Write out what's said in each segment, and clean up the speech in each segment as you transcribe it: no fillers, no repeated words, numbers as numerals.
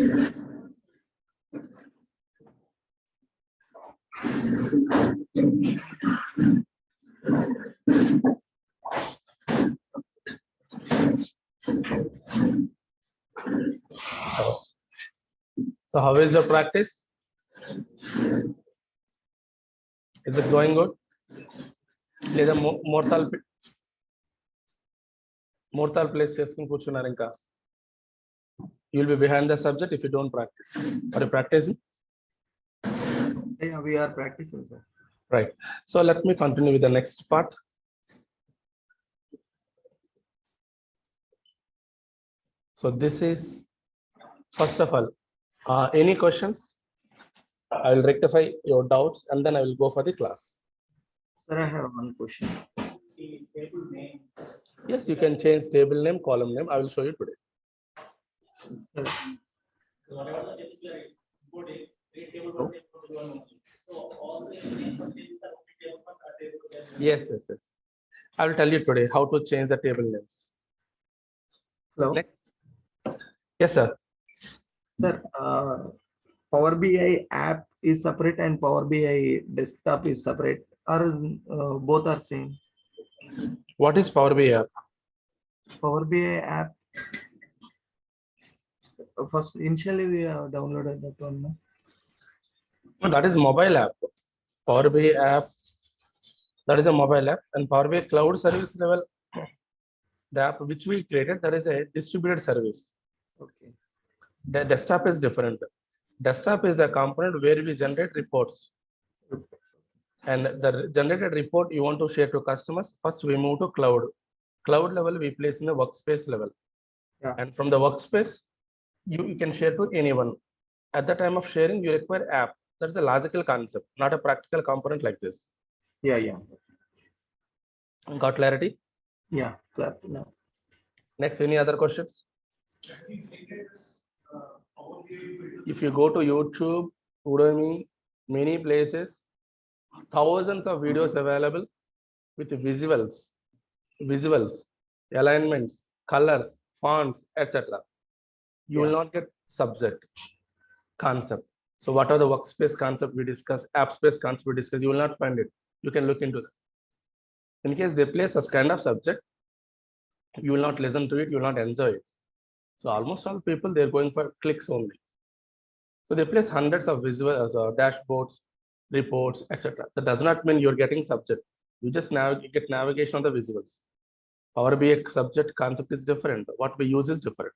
So how is your practice? Is it going good? లేదా mortal place చేసుకుని కూర్చున్నారు ఇంకా. You will be behind the subject if you don't practice. Are you practicing? Yeah, we are practicing, sir. Right. So let me continue with the next part. So this is, first of all, any questions? I will rectify your doubts and then I will go for the class. Sir, I have one question. Yes, you can change table name, column name. I will show you today. Yes. I will tell you today how to change the table names. Hello. Next. Yes, sir. Sir, Power BI app is separate and Power BI desktop is separate, or both are same? What is Power BI app? Power BI app. First, initially we have downloaded that one. No? No, that is mobile app. Power BI app, that is a mobile app, and Power BI cloud service level, the app which we created, that is a distributed service. Okay. The desktop is different. Desktop is the component where we generate reports. And the generated report you want to share to customers, first we move to cloud. Cloud level we place in the workspace level. Yeah. And from the workspace, you can share to anyone. At the time of sharing, you require app. That's a logical concept, not a practical component like this. Yeah. Got clarity? Yeah, clear. No. Next, any other questions? If you go to YouTube, Udemy, many places, thousands of videos available with visuals, alignments, colors, fonts, etc. You will not get subject concept. So what are the workspace concept we discuss, app space concept we discuss, you will not find it. You can look into that. In case they play such kind of subject, you will not listen to it, you will not enjoy it. So almost all people, they're going for clicks only. So they place hundreds of visuals, dashboards, reports, etc. That does not mean you're getting subject. You just get navigation on the visuals. Power BI subject concept is different. What we use is different.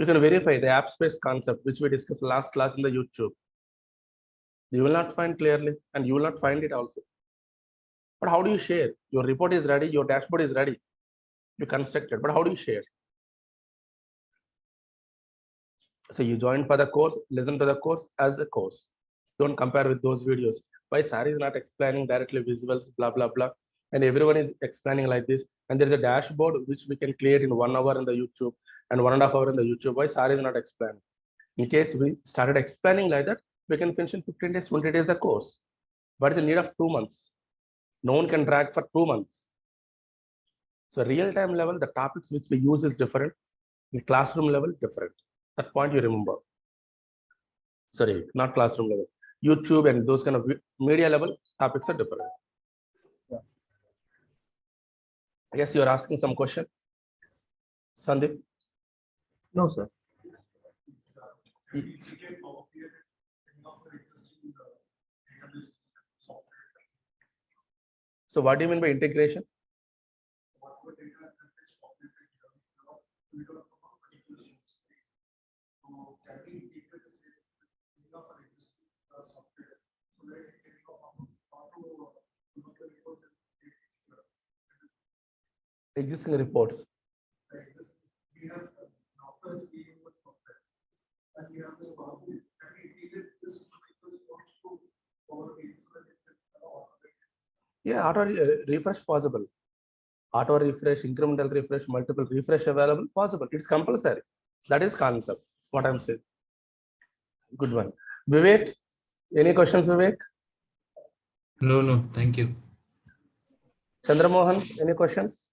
You can verify the app space concept, which we discussed last class in the YouTube. You will not find clearly, and you will not find it also. But how do you share? Your report is ready, your dashboard is ready. You constructed, but how do you share? So you join for the course, listen to the course as a course. Don't compare with those videos. Why Sari is not explaining directly visuals, blah, blah, blah. And everyone is explaining like this. And there's a dashboard which we can create in 1 hour in the YouTube and 1.5 hours in the YouTube. Why Sari is not explaining? In case we started explaining like that, we can finish in 15 days, 20 days the course. What is the need of 2 months? No one can drag for 2 months. So real-time level, the topics which we use is different. In classroom level, different. That point you remember. Sorry, not classroom level. YouTube and those kind of media level topics are different. Yeah. Yes, you are asking some question. Sandeep? No, sir. So what do you mean by integration? Existing reports. Yeah, auto refresh possible. Auto refresh, incremental refresh, multiple refresh available, possible. It's compulsory. That is concept, what I'm saying. Good one. Vivek, any questions, Vivek? No, thank you. Chandramohan, any questions?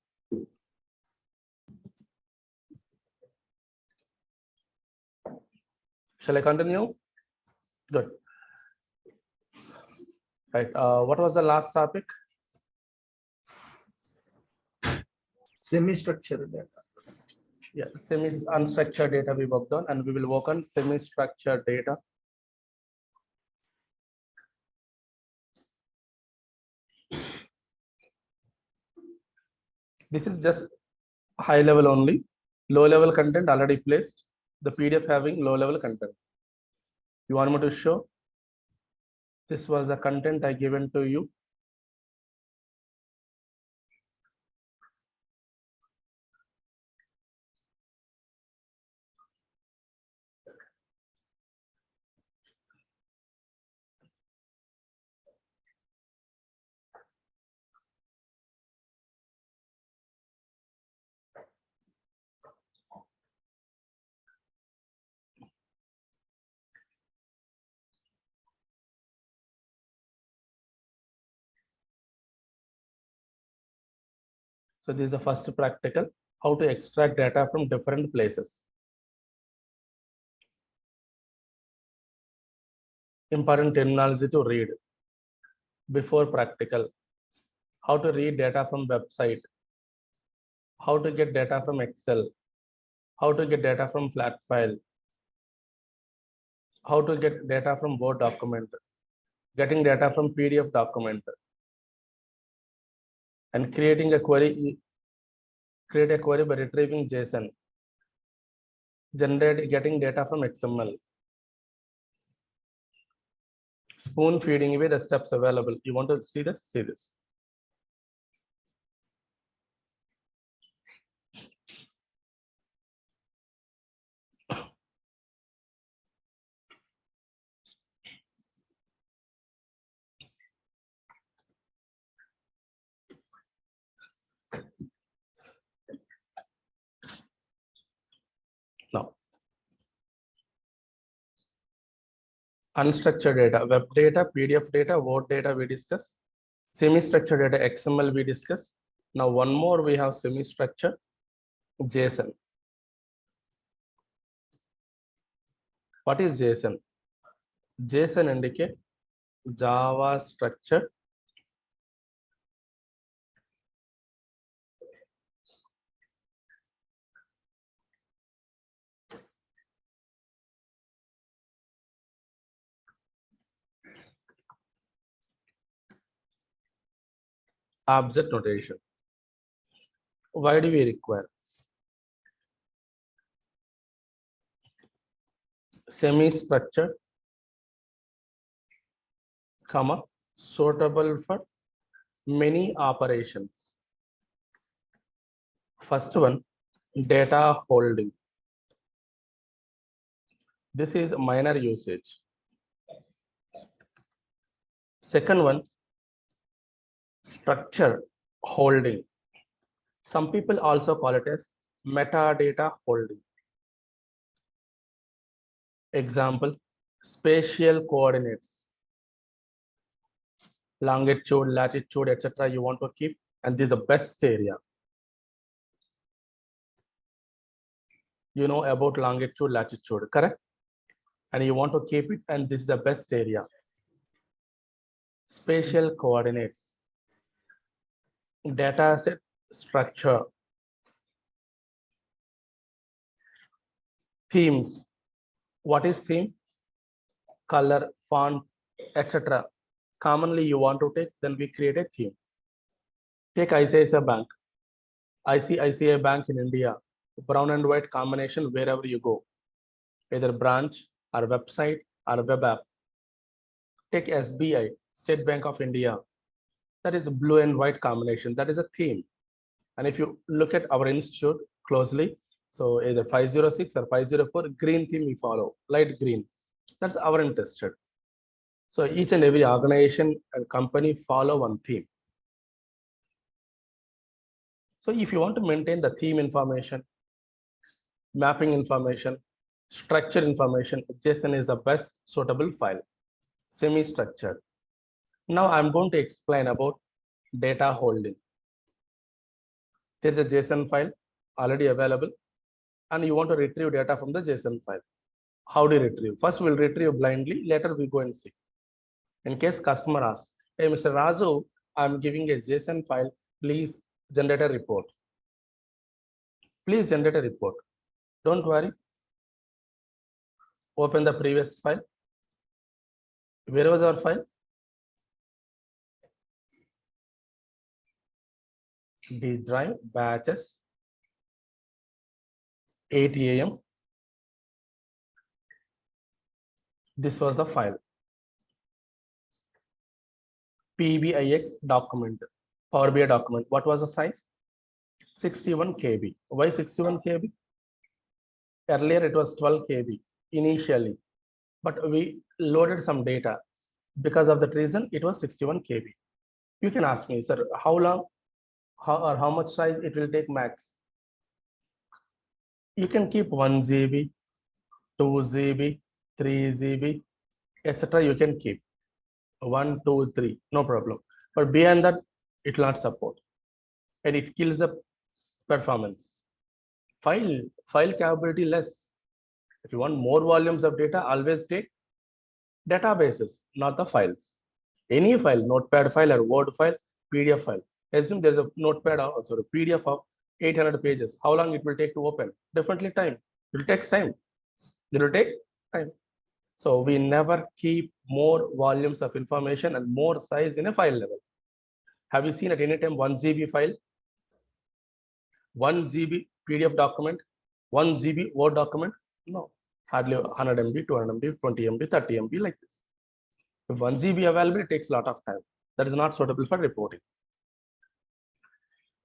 Shall I continue? Good. Right. What was the last topic? Semi-structured data. Yeah, unstructured data we worked on, and we will work on semi-structured data. This is just high level only. Low level content already placed. The PDF having low level content. You want me to show? This was the content I given to you. So this is the first practical, how to extract data from different places. Important terminology to read before practical. How to read data from website. How to get data from Excel. How to get data from flat file. How to get data from Word document. Getting data from PDF document. And creating a query. Create a query by retrieving JSON. Getting data from XML. Spoon feeding away the steps available. You want to see this? See this. Now, unstructured data, web data, PDF data, Word data we discussed. Semi-structured data, XML we discussed. Now one more we have semi-structured JSON. What is JSON? JSON indicate Java structured object notation. Why do we require semi-structured, comma, suitable for many operations? First one, data holding. This is minor usage. Second one, structure holding. Some people also call it as metadata holding. Example, spatial coordinates, longitude, latitude, etc. You want to keep, and this is the best area. You know about longitude, latitude, correct? And you want to keep it, and this is the best area. Spatial coordinates, data set structure, themes. What is theme? Color, font, etc. Commonly you want to take, then we create a theme. Take ICICI Bank. ICICI Bank in India, brown and white combination wherever you go, either branch or website or web app. Take SBI, State Bank of India. That is a blue and white combination. That is a theme. And if you look at our institute closely, so either 506 or 504, green theme we follow, light green. That's our interested. So each and every organization and company follow one theme. So if you want to maintain the theme information, mapping information, structure information, JSON is the best suitable file, semi-structured. Now I'm going to explain about data holding. There's a JSON file already available, and you want to retrieve data from the JSON file. How do you retrieve? First, we'll retrieve blindly. Later, we go and see. In case customer asks, hey, Mr. Razu, I'm giving a JSON file. Please generate a report. Please generate a report. Don't worry. Open the previous file. Where was our file? D drive batches 8 a.m. This was the file. PBIX document, Power BI document. What was the size? 61 KB. Why 61 KB? Earlier it was 12 KB initially, but we loaded some data. Because of that reason, it was 61 KB. You can ask me, sir, how long or how much size it will take max? You can keep 1 GB, 2 GB, 3 GB, etc. You can keep 1, 2, 3, no problem. But beyond that, it will not support, and it kills the performance. File capability less. If you want more volumes of data, always take databases, not the files. Any file, Notepad file or Word file, PDF file. Assume there's a Notepad or sorry, PDF of 800 pages. How long it will take to open? Definitely time. It will take time. It will take time. So we never keep more volumes of information and more size in a file level. Have you seen at any time 1 GB file, 1 GB PDF document, 1 GB Word document? No, hardly 100 MB, 200 MB, 20 MB, 30 MB like this. If 1 GB available, it takes a lot of time. That is not suitable for reporting.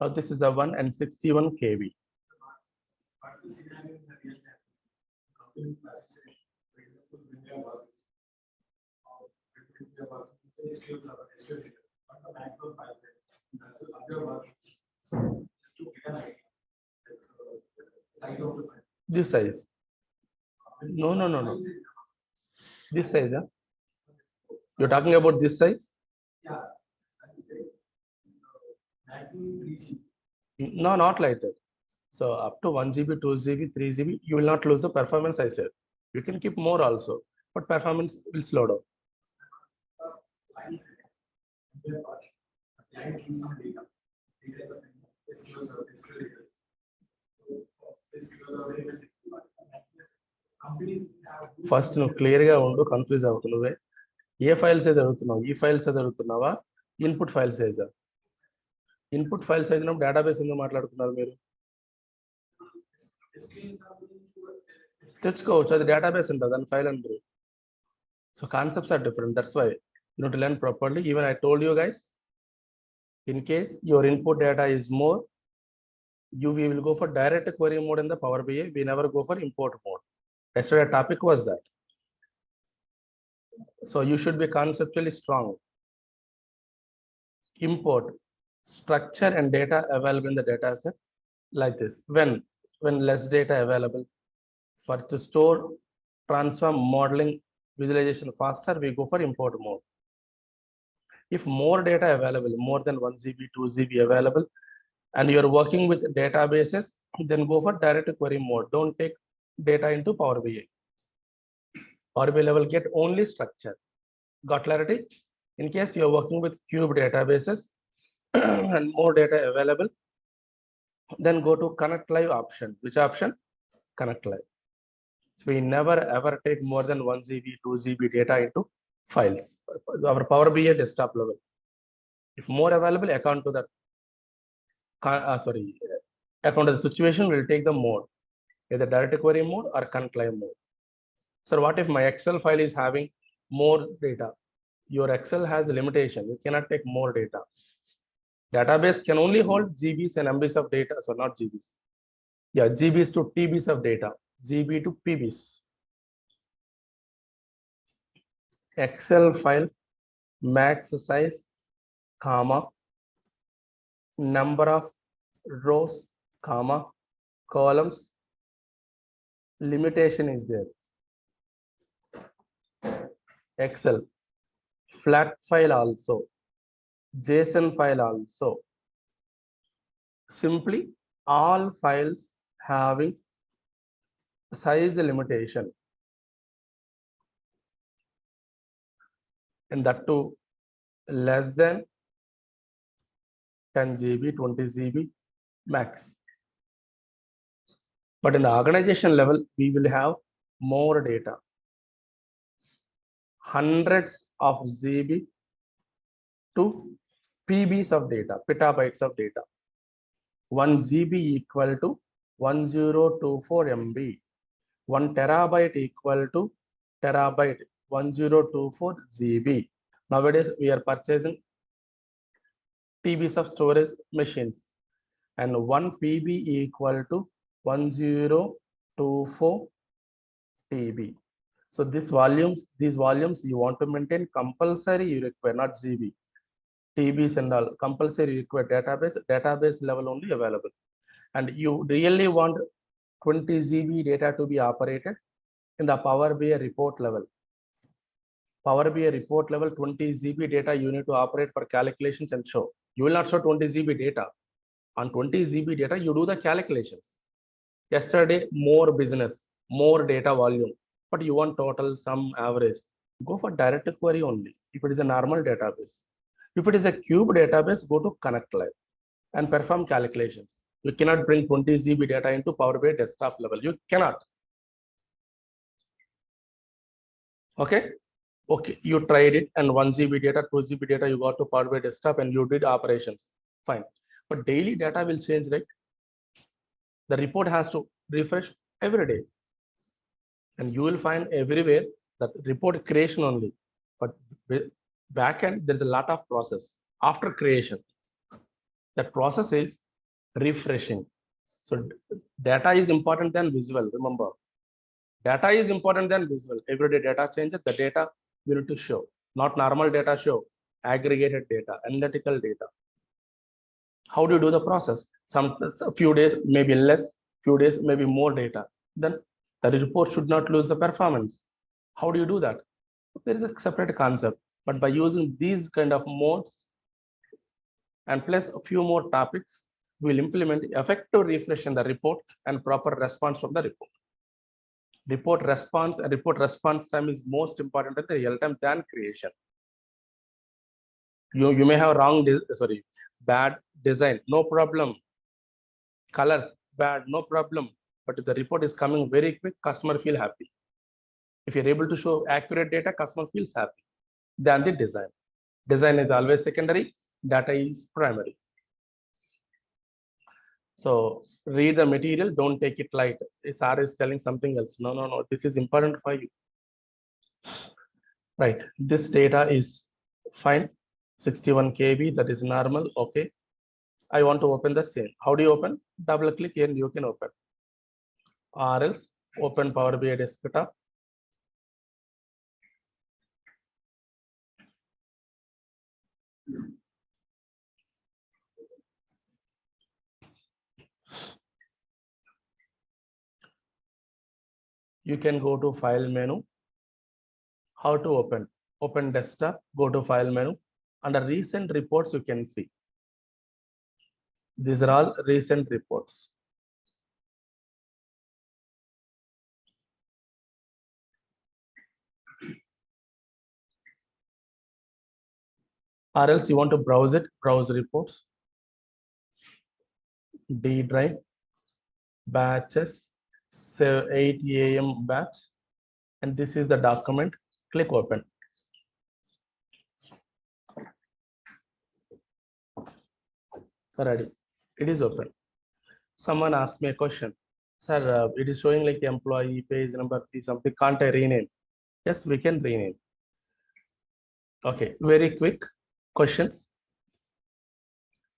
Now this is a 1 and 61 KB. This size. No. This size, huh? You're talking about this size? No, not like that. So up to 1 GB, 2 GB, 3 GB, you will not lose the performance, I said. You can keep more also, but performance will slow down. First, నువ్వు క్లియర్గా ఉండు, confuse అవుతు నువ్వే. ఏ file size అడుగుతున్నావు? ఈ file size అడుగుతున్నావా? Input file సైజా? Input file size ఉన్నప్పుడు డేటాబేస్ ఎందుకు మాట్లాడుతున్నారు మీరు? తెచ్చుకోవచ్చు, అది డేటాబేస్ ఉంటుంది, దాని ఫైల్ అంటారు. So concepts are different. That's why you need to learn properly. Even I told you guys, in case your input data is more, we will go for direct query mode in the Power BI. We never go for import mode. Yesterday topic was that. So you should be conceptually strong. Import structure and data available in the data set like this. When less data available, for to store, transform, modeling, visualization faster, we go for import mode. If more data available, more than 1 GB, 2 GB available, and you're working with databases, then go for direct query mode. Don't take data into Power BI. Power BI level get only structure. Got clarity? In case you're working with cube databases and more data available, then go to connect live option. Which option? Connect live. So we never ever take more than 1 GB, 2 GB data into files. Our Power BI desktop level. If more available, account to that. Account to the situation, will take the mode, either direct query mode or connect live mode. So what if my Excel file is having more data? Your Excel has a limitation. You cannot take more data. Database can only hold GBs and MBs of data. So not GBs. Yeah, GBs to TBs of data. GB to PBs. Excel file max size, comma, number of rows, comma, columns, limitation is there. Excel flat file also, JSON file also. Simply all files having size limitation. and that too less than 10 GB, 20 GB max. But in the organization level, we will have more data, hundreds of GB to PBs of data, petabytes of data. 1 GB equal to 1024 MB. 1 terabyte equal to terabyte, 1024 GB. Nowadays, we are purchasing TBs of storage machines, and 1 PB equal to 1024 TB. So these volumes you want to maintain compulsory, you require not GB. TBs and all compulsory require database level only available. And you really want 20 GB data to be operated in the Power BI report level. Power BI report level 20 GB data you need to operate for calculations and show. You will not show 20 GB data. On 20 GB data, you do the calculations. Yesterday, more business, more data volume, but you want total, sum, average. Go for direct query only if it is a normal database. If it is a cube database, go to Connect Live and perform calculations. You cannot bring 20 GB data into Power BI desktop level. You cannot. Okay. Okay, you tried it and 1 GB data, 2 GB data, you got to Power BI desktop and you did operations. Fine. But daily data will change, right? The report has to refresh every day. And you will find everywhere that report creation only. But backend, there's a lot of process after creation. That process is refreshing. So data is important than visual. Remember, data is important than visual. Everyday data changes, the data we need to show, not normal data show, aggregated data, analytical data. How do you do the process? A few days, maybe less, few days, maybe more data. Then the report should not lose the performance. How do you do that? There is a separate concept, but by using these kind of modes and plus a few more topics, we'll implement effective refresh in the report and proper response from the report. Report response time is most important at the real time than creation. You may have bad design, no problem. Colors, bad, no problem. But if the report is coming very quick, customer feel happy. If you're able to show accurate data, customer feels happy than the design. Design is always secondary, data is primary. So read the material, don't take it light. SR is telling something else. No, this is important for you. Right, this data is fine, 61 KB, that is normal, okay. I want to open the same. How do you open? Double click here and you can open. Or else open Power BI desktop. You can go to file menu. How to open? Open desktop, go to file menu. Under recent reports, you can see. These are all recent reports. Or else you want to browse it, browse reports. D drive, batches, 8 AM batch. And this is the document. Click open. Ready. It is open. Someone asked me a question. Sir, it is showing like employee page number 3 something. Can't I rename? Yes, we can rename. Okay, very quick questions.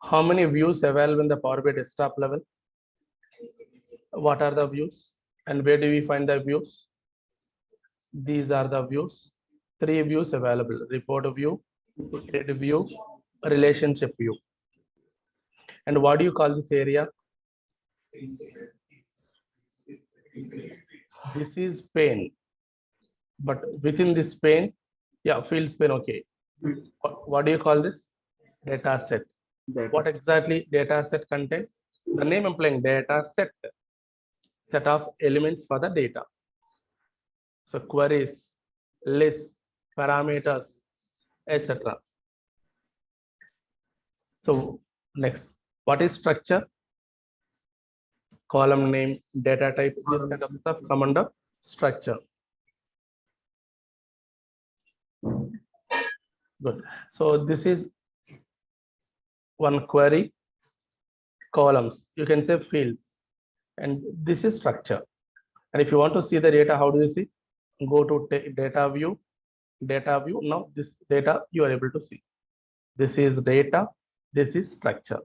How many views available in the Power BI desktop level? What are the views? And where do we find the views? These are the views. 3 views available. Report view, grid view, relationship view. And what do you call this area? This is pane. But within this pane, yeah, fields pane, okay. What do you call this? Data set. What exactly data set contains? The name implying data set of elements for the data. So queries, lists, parameters, etc. So next, what is structure? Column name, data type, this kind of stuff come under structure. Good. So this is one query, columns. You can say fields, and this is structure. And if you want to see the data, how do you see? Go to data view, data view. Now this data you are able to see. This is data, this is structure.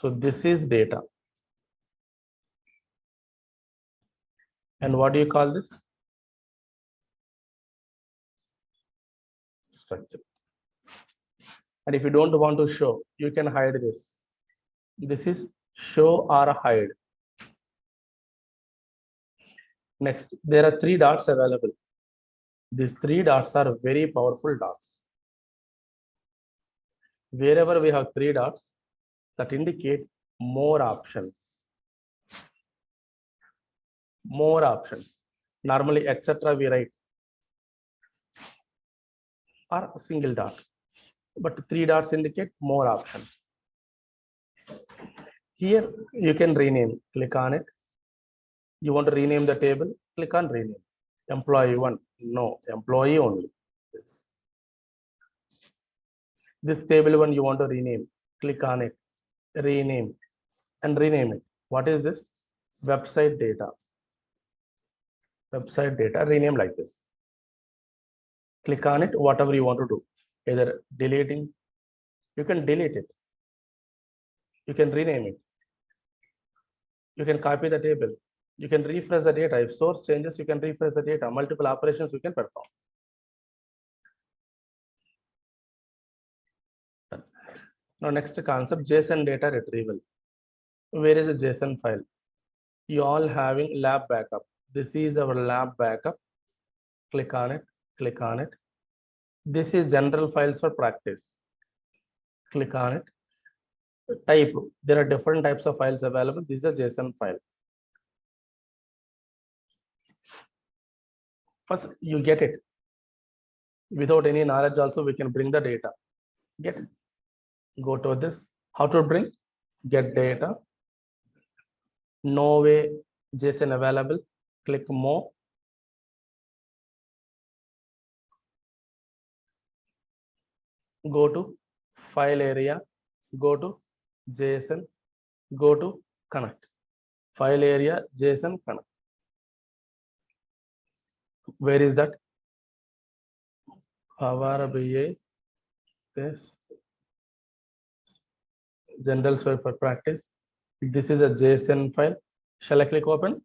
So this is data. And what do you call this? Structure. And if you don't want to show, you can hide this. This is show or hide. Next, there are 3 dots available. These 3 dots are very powerful dots. Wherever we have 3 dots, that indicate more options. More options. Normally, etc. we write or a single dot, but 3 dots indicate more options. Here you can rename. Click on it. You want to rename the table? Click on rename. Employee 1. No, employee only. Yes. This table 1 you want to rename. Click on it. Rename and rename it. What is this? Website data. Website data. Rename like this. Click on it. Whatever you want to do. Either deleting. You can delete it. You can rename it. You can copy the table. You can refresh the data. If source changes, you can refresh the data. Multiple operations you can perform. Now next concept, JSON data retrieval. Where is a JSON file? You all having lab backup. This is our lab backup. Click on it. Click on it. This is general files for practice. Click on it. Type. There are different types of files available. This is a JSON file. First, you get it. Without any knowledge also, we can bring the data. Get it. Go to this. How to bring? Get data. No way JSON available. Click more. Go to file area. Go to JSON. Go to connect. File area, JSON connect. Where is that? Power BI. This general file for practice. This is a JSON file. Shall I click open?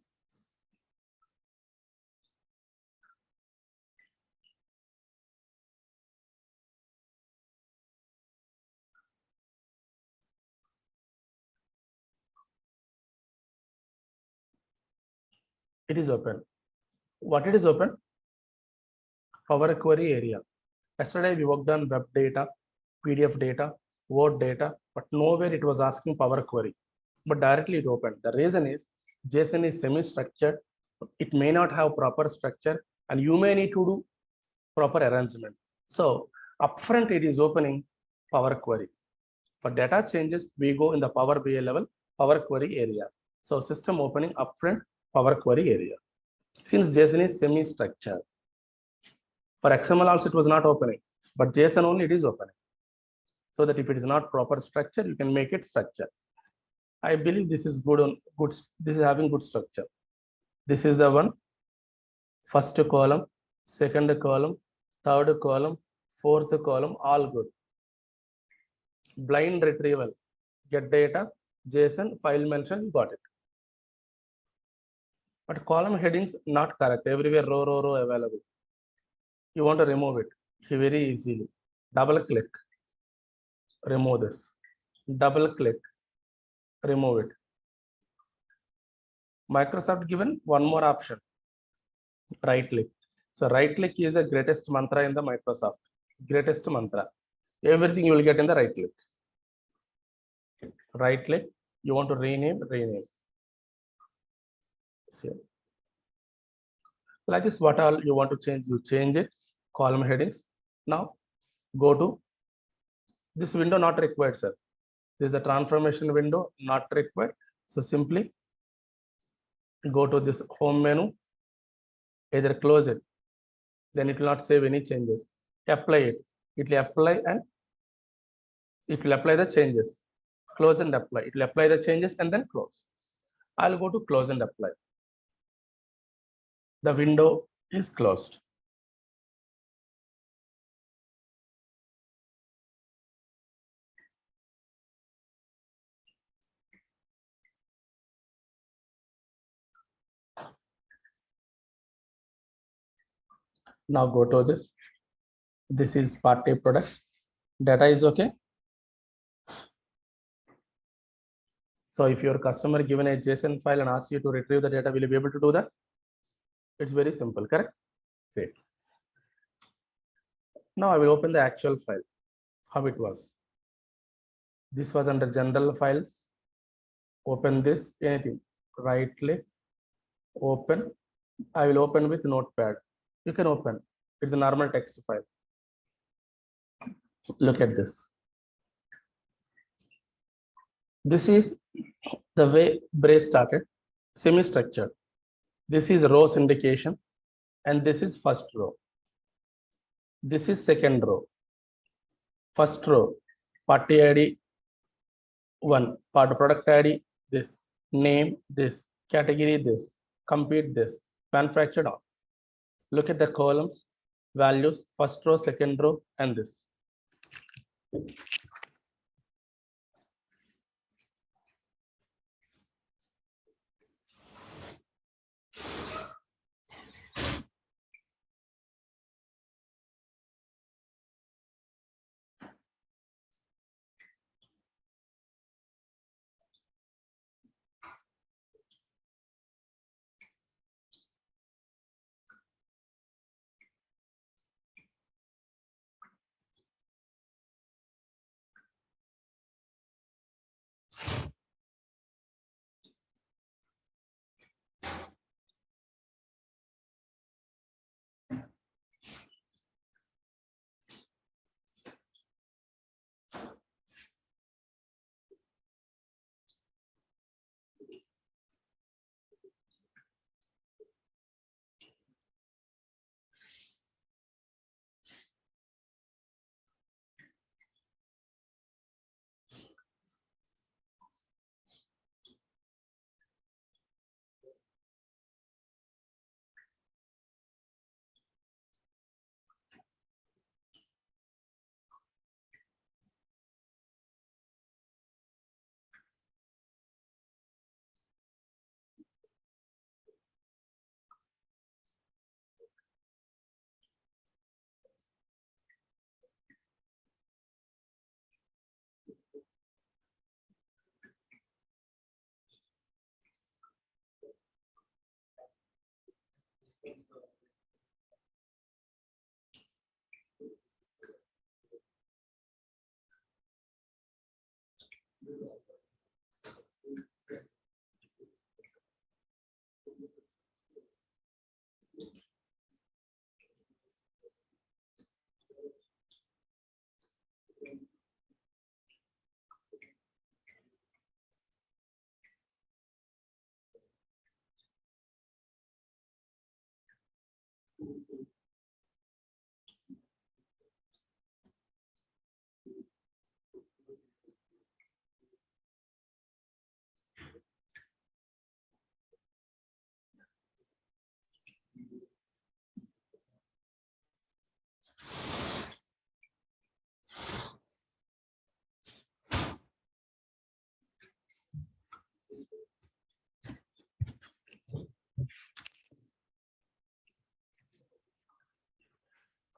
It is open. What it is open? Power Query area. Yesterday we worked on web data, PDF data, Word data, but nowhere it was asking Power Query. But directly it opened. The reason is JSON is semi-structured. It may not have proper structure, and you may need to do proper arrangement. So upfront it is opening Power Query. For data changes, we go in the Power BI level, Power Query area. So system opening upfront Power Query area. Since JSON is semi-structured. For XML also it was not opening, but JSON only it is opening. So that if it is not proper structure, you can make it structure. I believe this is good. This is having good structure. This is the one. First column, second column, third column, fourth column, all good. Blind retrieval, get data, JSON, file mention, got it. But column headings not correct. Everywhere row available. You want to remove it very easily. Double click, remove this. Double click, remove it. Microsoft given one more option. Right click. So right click is the greatest mantra in the Microsoft. Greatest mantra. Everything you will get in the right click. Right click. You want to rename. So, Like this, what all you want to change, you change it. Column headings. Now go to this window, not required, sir. This is the transformation window, not required. So simply go to this home menu, either close it, then it will not save any changes. Apply it. It will apply and it will apply the changes. Close and apply. It will apply the changes and then close. I'll go to close and apply. The window is closed. Now go to this. This is part A products. Data is okay. So if your customer given a JSON file and asks you to retrieve the data, will you be able to do that? It's very simple, correct? Great. Now I will open the actual file, how it was. This was under general files. Open this, anything, right click, open. I will open with Notepad. You can open. It's a normal text file. Look at this. This is the way Brace started, semi-structured. This is rows indication, and this is first row. This is second row. First row, party ID 1, part product ID this, name this, category this, compete this, manufactured on. Look at the columns, values, first row, second row, and this.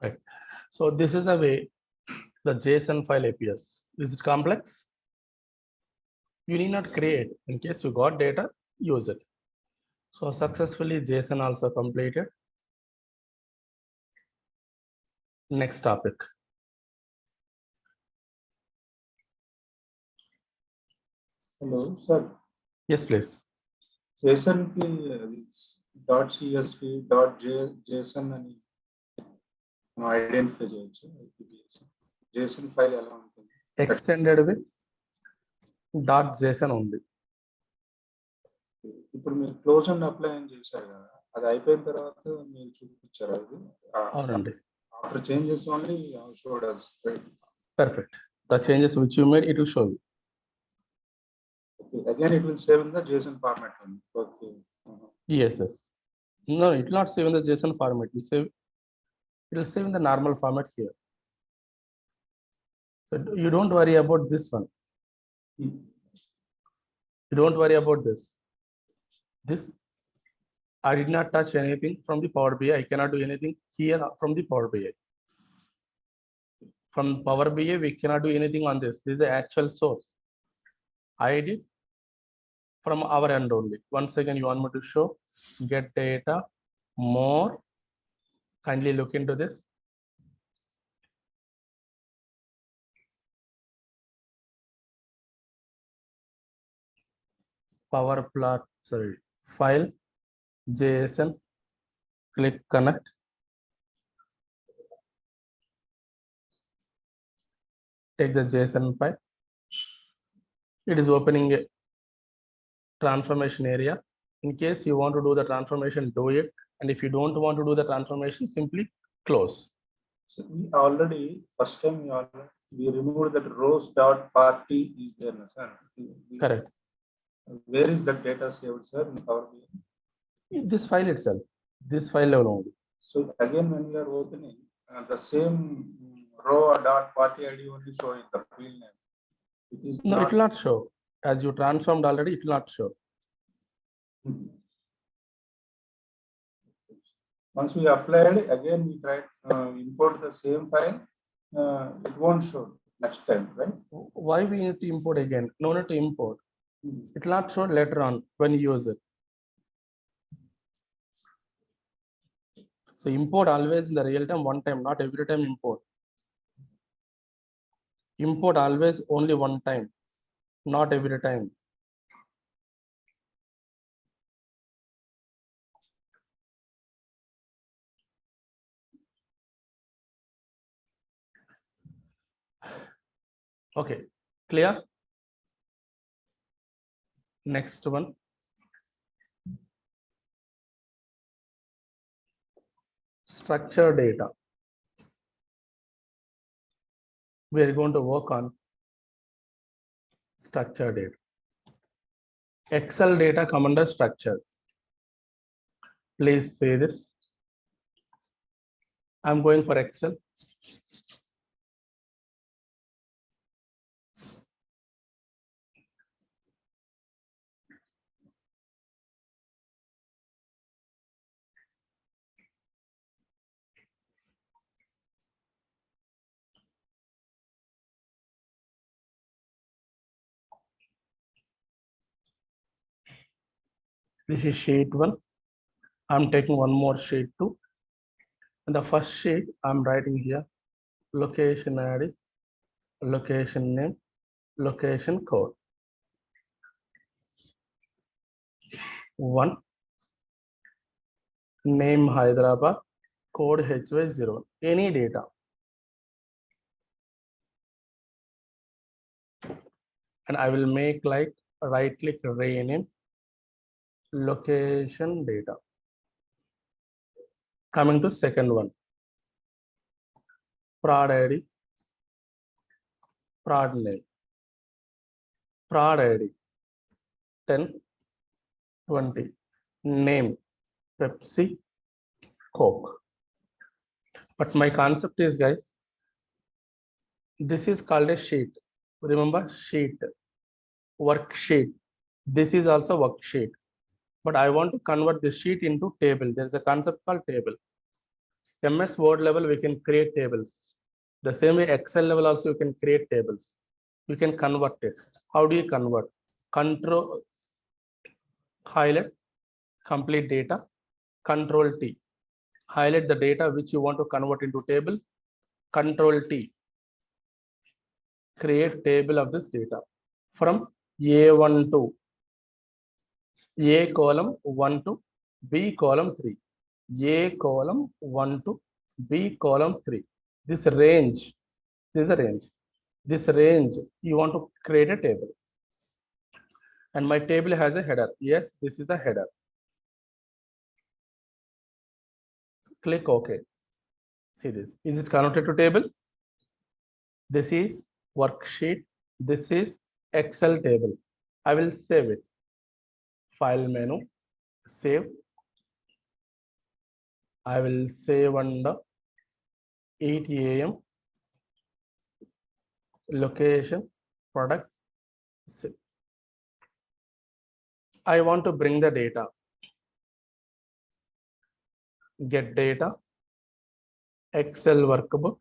Right. So this is the way the JSON file appears. Is it complex? You need not create. In case you got data, use it. So successfully JSON also completed. Next topic. Hello, sir. Yes, please. JSON .csv .json అని మనం identify చేయొచ్చు. JSON file ఎలా ఉంటుంది? Extended with dot Jason ఉంది. ఇప్పుడు మీరు close and apply అని చేశారు కదా, అది అయిపోయిన తర్వాత మీరు చూపించారు అది. అవునండి. After changes only showed us, right? Perfect. The changes which you made, it will show you. Okay. Again, it will save in the JSON format. Okay. Yes, yes. No, it will not save in the JSON format. It will save in the normal format here. So you don't worry about this one. You don't worry about this. This, I did not touch anything from the Power BI. I cannot do anything here from the Power BI. From Power BI, we cannot do anything on this. This is the actual source. I did from our end only. Once again, you want me to show get data more. Kindly look into this. Power plot, sorry, file, JSON, click connect. Take the JSON file. It is opening a transformation area. In case you want to do the transformation, do it. And if you don't want to do the transformation, simply close. So we already, first time we removed that rows dot party is there, sir. Correct. Where is that data saved, sir, in Power BI? This file itself, this file level only. So again, when we are opening, the same row dot party ID only show in the field name. It is No, not... it will not show. As you transformed already, it will not show. Once we applied, again we try import the same file, it won't show next time, right? Why we need to import again? No need to import. It will not show later on when you use it. So import always in the real time, one time, not every time import. Import always only one time, not every time. Okay, clear? Next one. Structured data. We are going to work on structured data. Excel data come under structured. Please say this. I'm going for Excel. This is sheet 1. I'm taking one more sheet 2. And the first sheet I'm writing here, location ID, location name, location code. 1, name Hyderabad, code HY0, any data. And I will make like right click rename location data. Coming to second one, prod ID, prod name, prod ID 10, 20, name Pepsi, Coke. But my concept is, guys, this is called a sheet. Remember, sheet, worksheet. This is also worksheet. But I want to convert this sheet into table. There is a concept called table. MS Word level, we can create tables. The same way Excel level also you can create tables. You can convert it. How do you convert? Control, highlight, complete data, Control T. Highlight the data which you want to convert into table, Control T. Create table of this data from A1 to A column 1 to B column 3, A column 1 to B column 3. This range, this is a range. This range, you want to create a table. And my table has a header. Yes, this is the header. Click OK. See this. Is it connected to table? This is worksheet. This is Excel table. I will save it. File menu, save. I will save under 8 a.m. location, product. Save. I want to bring the data. Get data, Excel workbook.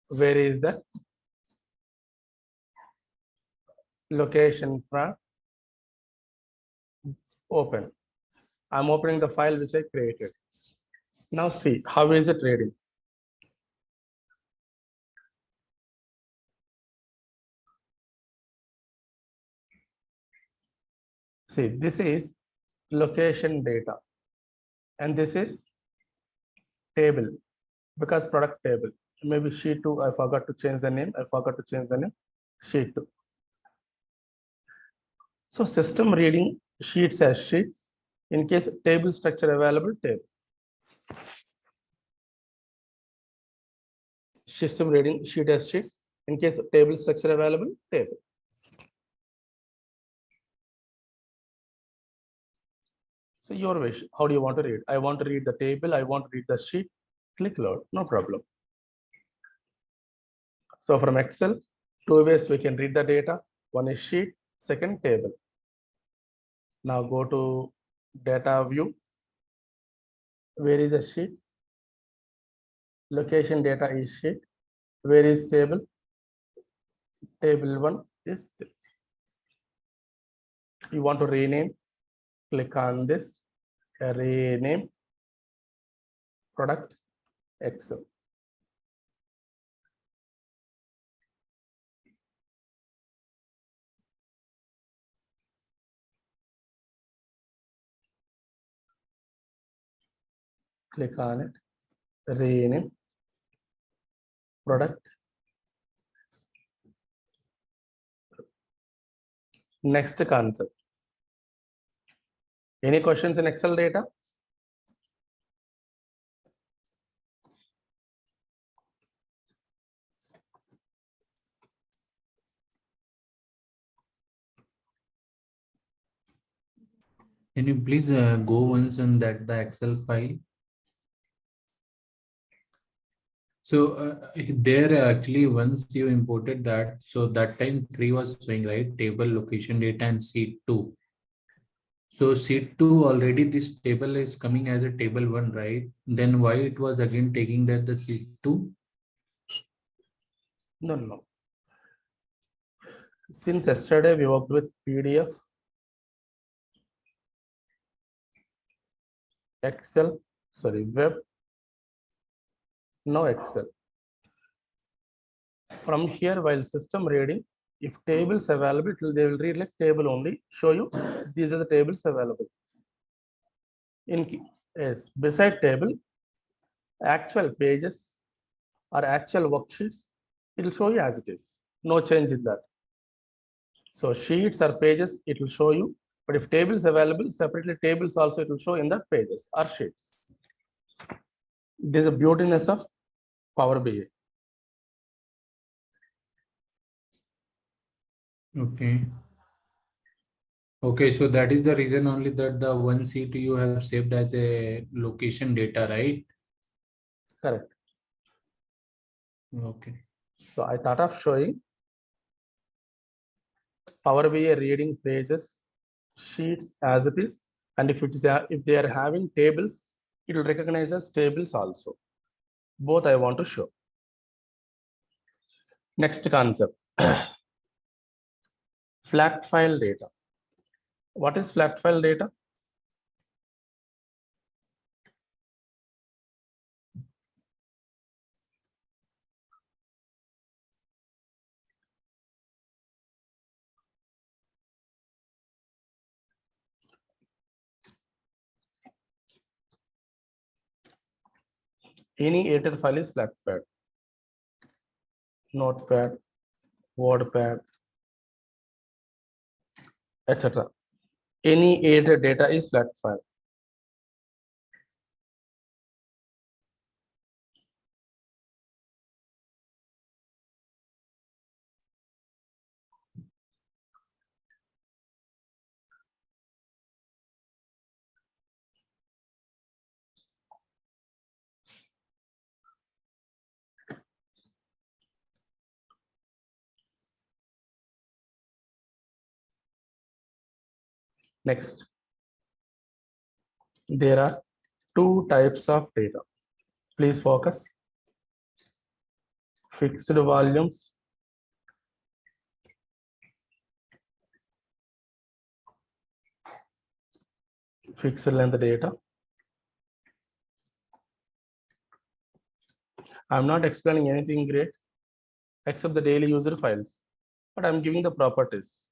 Where is the location from? Open. I'm opening the file which I created. Now see, how is it reading? See, this is location data. And this is table, because product table. Maybe sheet 2, I forgot to change the name. Sheet 2. So system reading sheets as sheets. In case table structure available, table. System reading sheet as sheet. In case table structure available, table. So your wish, how do you want to read? I want to read the table, I want to read the sheet. Click load, no problem. So from Excel, 2 ways we can read the data. One is sheet, second table. Now go to data view. Where is the sheet? Location data is sheet. Where is table? Table 1 is this. You want to rename? Click on this. Rename product Excel. Click on it. Rename product. Next concept. Any questions in Excel data? Can you please go once on that the Excel file? So there actually once you imported that, so that time 3 was showing, right? Table, location data, and sheet 2. So sheet 2 already this table is coming as a table 1, right? Then why it was again taking that the sheet 2? No. Since yesterday we worked with PDF, Excel, sorry, web, now Excel. From here, while system reading, if tables available, they will read like table only, show you these are the tables available. In yes, beside table, actual pages or actual worksheets, it will show you as it is. No change in that. So sheets or pages, it will show you. But if tables available, separately tables also it will show in the pages or sheets. This is a beautiness of Power BI. Okay. Okay, so that is the reason only that the one sheet you have saved as a location data, right? Correct. Okay. So I thought of showing Power BI reading pages, sheets as it is, and if they are having tables, it will recognize as tables also. Both I want to show. Next concept, flat file data. What is flat file data? Any edited file is flatpad. Notepad, WordPad, etc. Any edited data is flat file. Next, there are two types of data. Please focus. Fixed volumes, fixed length data. I'm not explaining anything great except the daily user files, but I'm giving the properties.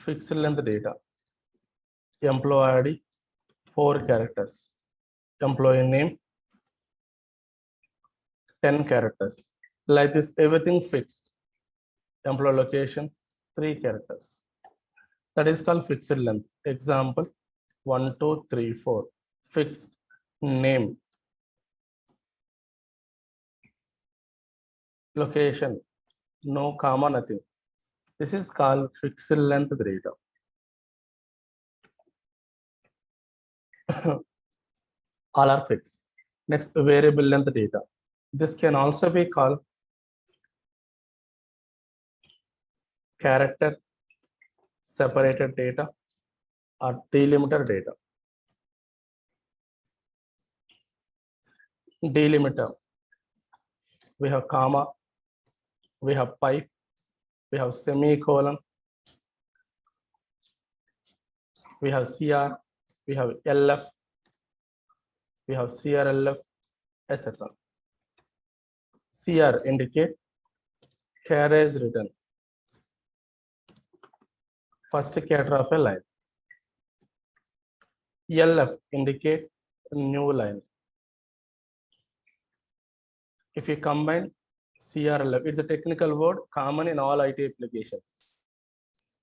Fixed length data. Employee ID, 4 characters. Employee name, 10 characters. Like this, everything fixed. Employee location, 3 characters. That is called fixed length. Example, 1, 2, 3, 4. Fixed name, location, no comma, nothing. This is called fixed length data. All are fixed. Next, variable length data. This can also be called character separated data or delimiter data. Delimiter. We have comma, we have pipe, we have semicolon, we have CR, we have LF, we have CRLF, etc. CR indicate carriage return, first character of a line. LF indicate new line. If you combine CRLF, it's a technical word common in all IT applications.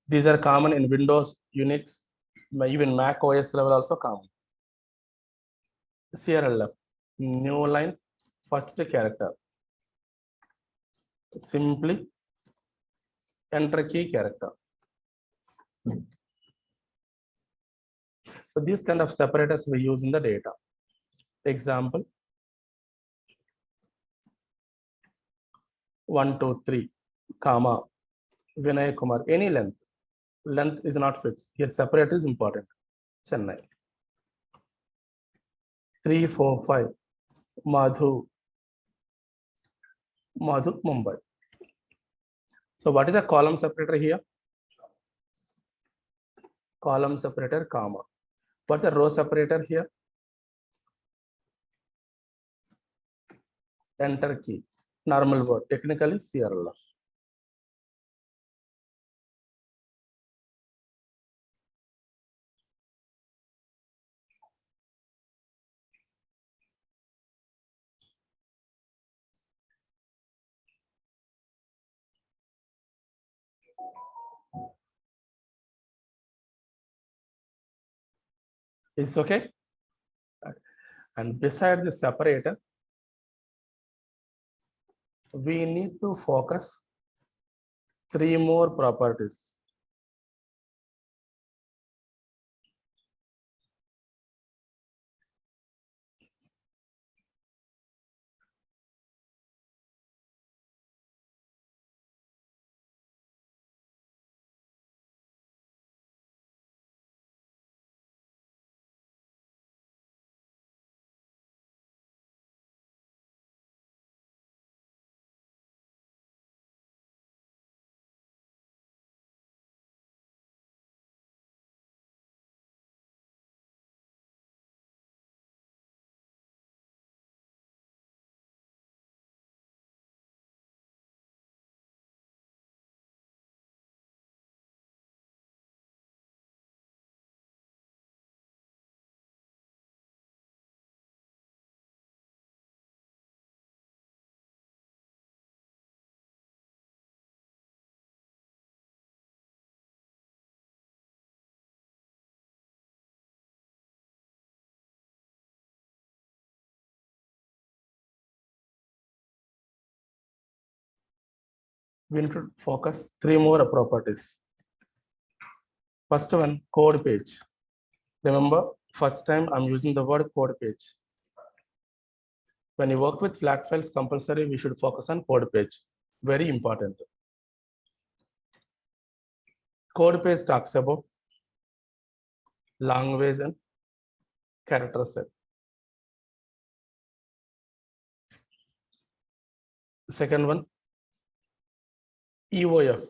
These are common in Windows, Unix, even Mac OS level also common. CRLF, new line, first character. Simply enter key character. So these kind of separators we use in the data. Example, 1, 2, 3, comma, Vinay Kumar, any length. Length is not fixed. Here separator is important. Chennai. 3, 4, 5, Madhu, Mumbai. So what is a column separator here? Column separator, comma. What's the row separator here? Enter key. Normal word, technically CRLF. It's okay. And beside the separator, we need to focus 3 more properties. we need to focus 3 more properties. First one, code page. Remember, first time I'm using the word code page. When you work with flat files, compulsory, we should focus on code page. Very important. Code page talks about language and character set. Second one, EOF,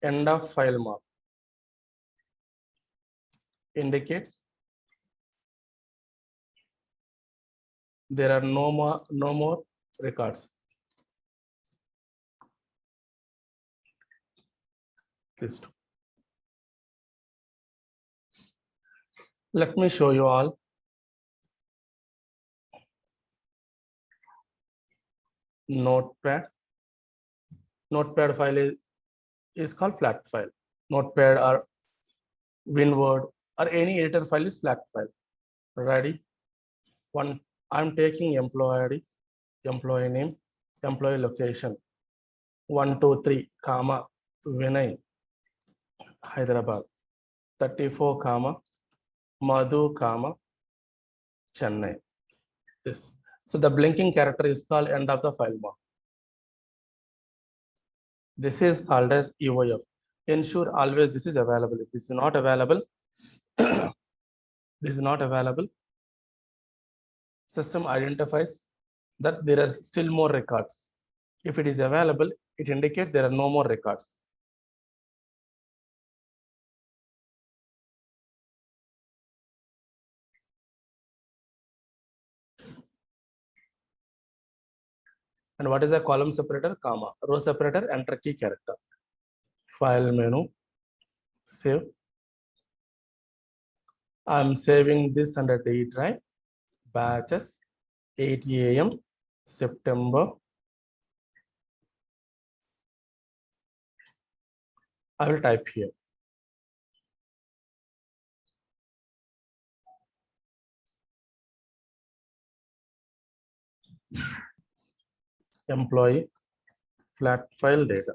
end of file mark, indicates there are no more records. List. Let me show you all. Notepad file is called flat file. Notepad or WinWord or any editor file is flat file. Ready? One, I'm taking employee ID, employee name, employee location. 1, 2, 3, comma, Vinay, Hyderabad. 34, comma, Madhu, comma, Chennai. Yes. So the blinking character is called end of the file mark. This is called as EOF. Ensure always this is available. If this is not available, this is not available, system identifies that there are still more records. If it is available, it indicates there are no more records. And what is a column separator, comma, row separator, enter key character. File menu, save. I'm saving this under date, right? Batches, 8 a.m. September. I will type here. Employee flat file data.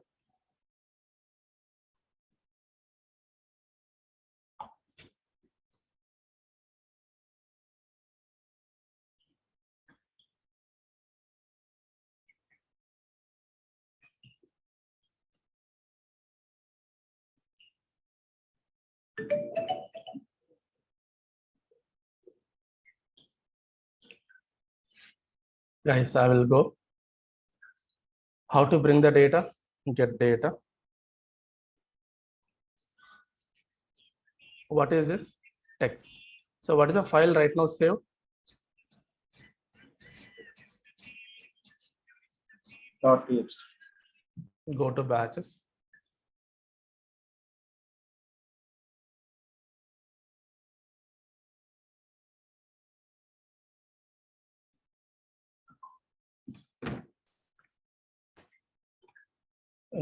Guys, I will go. How to bring the data? Get data. What is this? Text. So what is the file right now saved? .txt. Go to batches.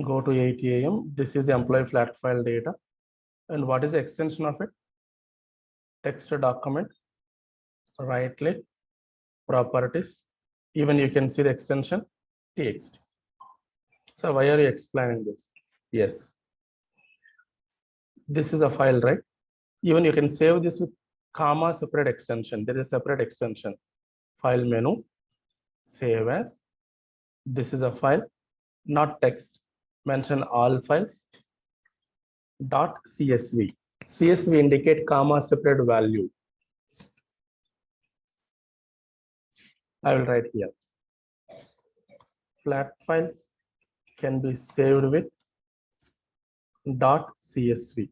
Go to 8 a.m. This is the employee flat file data. And what is the extension of it? Text document, right click, properties. Even you can see the extension txt. So why are you explaining this? Yes. This is a file, right? Even you can save this with comma separate extension. There is a separate extension. File menu, save as. This is a file, not text. Mention all files. .csv. CSV indicate comma separate value. I will write here. Flat files can be saved with .csv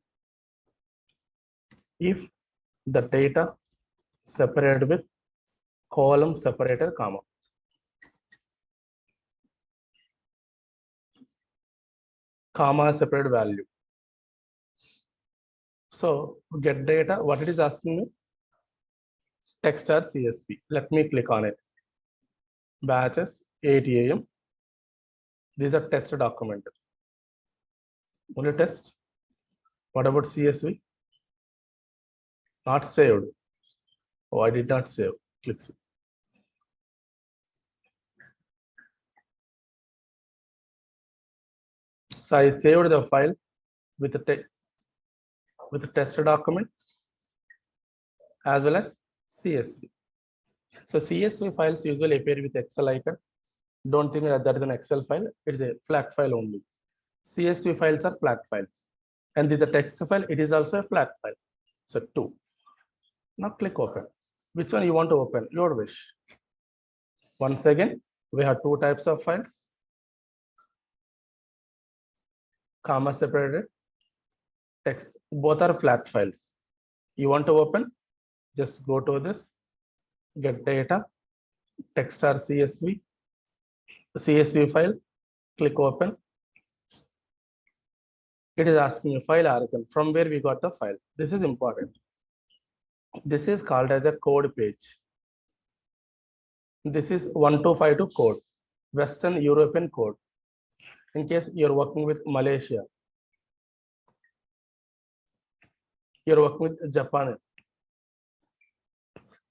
if the data separated with column separator, comma. Comma separate value. So get data, what it is asking me? Text or CSV. Let me click on it. Batches, 8 a.m. These are test document. Only test. What about CSV? Not saved. Oh, I did not save. Click. So I saved the file with the test document as well as CSV. So CSV files usually appear with Excel icon. Don't think that is an Excel file. It is a flat file only. CSV files are flat files. And this is a text file. It is also a flat file. So 2. Now click open. Which one you want to open? Your wish. Once again, we have 2 types of files. Comma separated text. Both are flat files. You want to open? Just go to this. Get data. Text or CSV. CSV file. Click open. It is asking you file origin, from where we got the file. This is important. This is called as a code page. This is 1252 code, Western European code. In case you're working with Malaysia, you're working with Japan,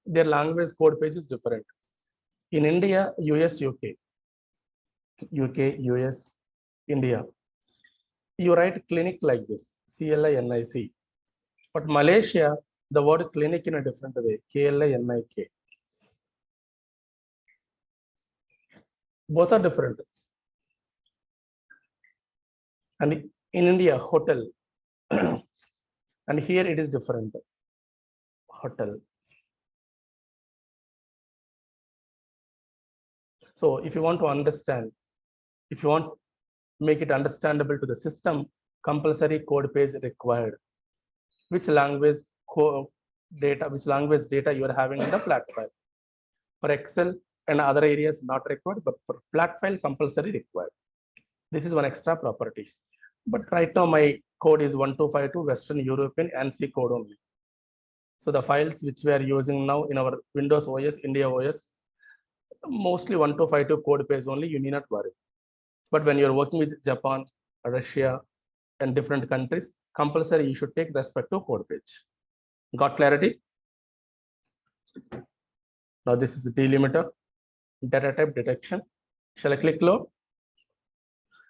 their language code page is different. In India, US, UK, US, India, you write clinic like this, CLINIC. But Malaysia, the word clinic in a different way, KLINIK. Both are different. And in India, hotel, and here it is different. Hotel. So if you want to understand, if you want make it understandable to the system, compulsory code page required. Which language data you are having in the flat file. For Excel and other areas not required, but for flat file compulsory required. This is one extra property. But right now my code is 1252 Western European ANSI code only. So the files which we are using now in our Windows OS, India OS, mostly 1252 code page only, you need not worry. But when you're working with Japan, Russia, and different countries, compulsory you should take respect to code page. Got clarity? Now this is the delimiter, data type detection. Shall I click load?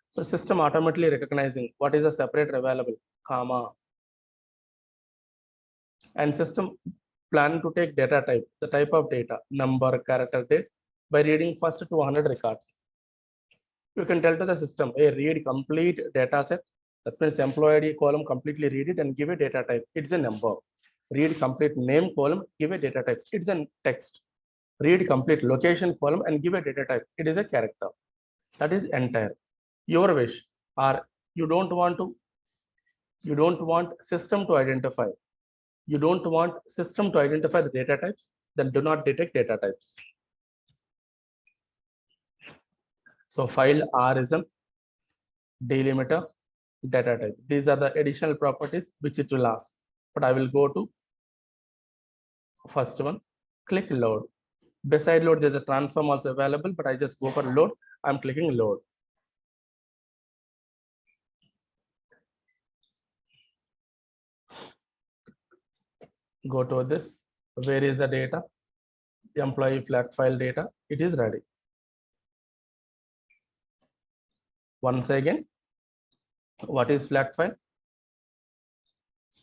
So system automatically recognizing what is a separator available, comma. And system planning to take data type, the type of data, number, character, date, by reading first 200 records. You can tell to the system, hey, read complete data set. That means employee ID column, completely read it and give a data type. It's a number. Read complete name column, give a data type. It's a text. Read complete location column and give a data type. It is a character. That is entire. Your wish. Or you don't want system to identify. You don't want system to identify the data types, then do not detect data types. So file RSM, delimiter, data type. These are the additional properties which it will ask. But I will go to first one, click load. Beside load, there's a transform also available, but I just go for load. I'm clicking load. Go to this. Where is the data? Employee flat file data. It is ready. Once again, what is flat file?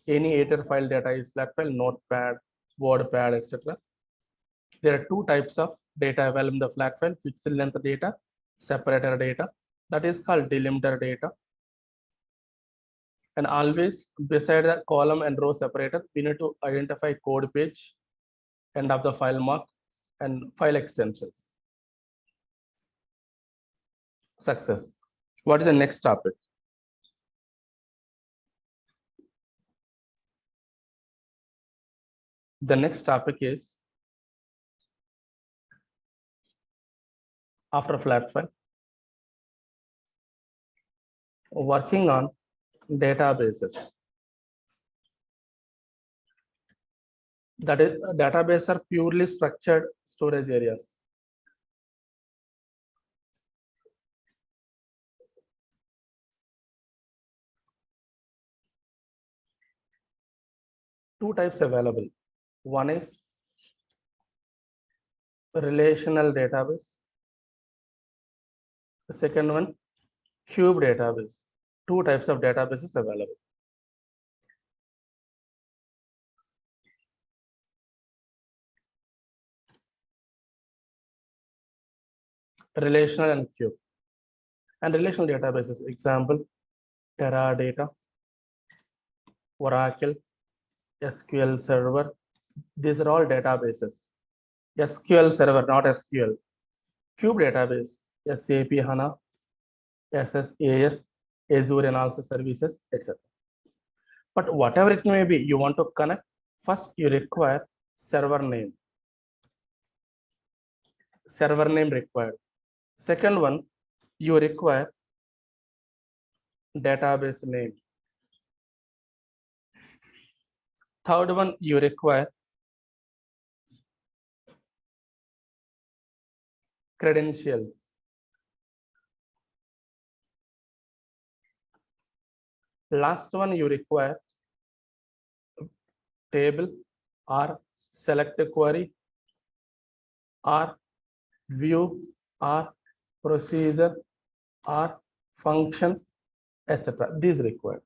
Any editor file data is flat file, Notepad, WordPad, etc. There are 2 types of data available in the flat file: fixed length data, separator data. That is called delimiter data. And always beside the column and row separator, we need to identify code page, end of the file mark, and file extensions. Success. What is the next topic? The next topic is after flat file, working on databases. That is, database are purely structured storage areas. Two types available. One is relational database. The second one, cube database. two types of databases available. Relational and cube. And relational databases, example, Teradata, Oracle, SQL Server. These are all databases. SQL Server, not SQL. Cube database, SAP HANA, SSAS, Azure Analysis Services, etc. But whatever it may be, you want to connect, first you require server name. Server name required. Second one, you require database name. Third one, you require credentials. Last one, you require table or select a query or view or procedure or function, etc. These required.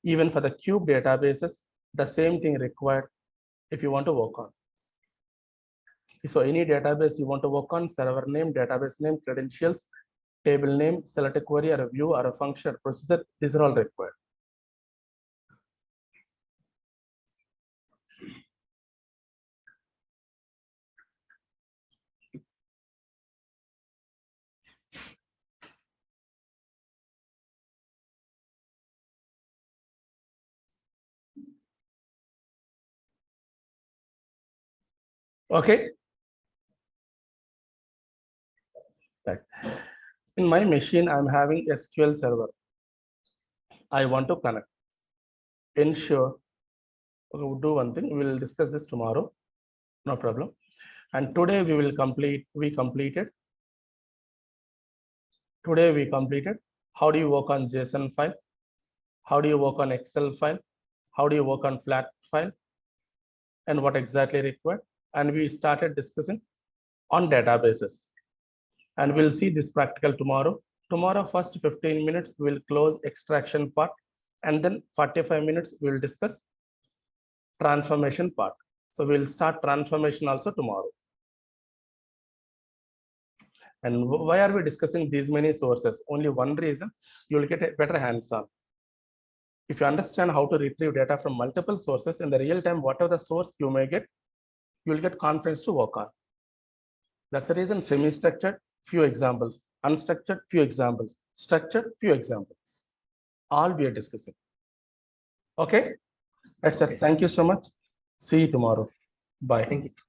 Even for the cube databases, the same thing required if you want to work on. So any database you want to work on, server name, database name, credentials, table name, select a query or a view or a function or procedure, these are all required. Okay. Right. In my machine, I'm having SQL Server. I want to connect. Ensure. We'll do one thing. We will discuss this tomorrow. No problem. And today we will complete. Today we completed. How do you work on JSON file? How do you work on Excel file? How do you work on flat file? And what exactly required? And we started discussing on databases. And we'll see this practical tomorrow. Tomorrow, first 15 minutes, we'll close extraction part. And then 45 minutes, we'll discuss transformation part. So we'll start transformation also tomorrow. And why are we discussing these many sources? Only one reason, you'll get a better hands-on. If you understand how to retrieve data from multiple sources in the real time, whatever the source you may get, you'll get confidence to work on. That's the reason semi-structured, few examples, unstructured, few examples, structured, few examples. All we are discussing. Okay, that's it. Thank you so much. See you tomorrow. Bye. Thank you.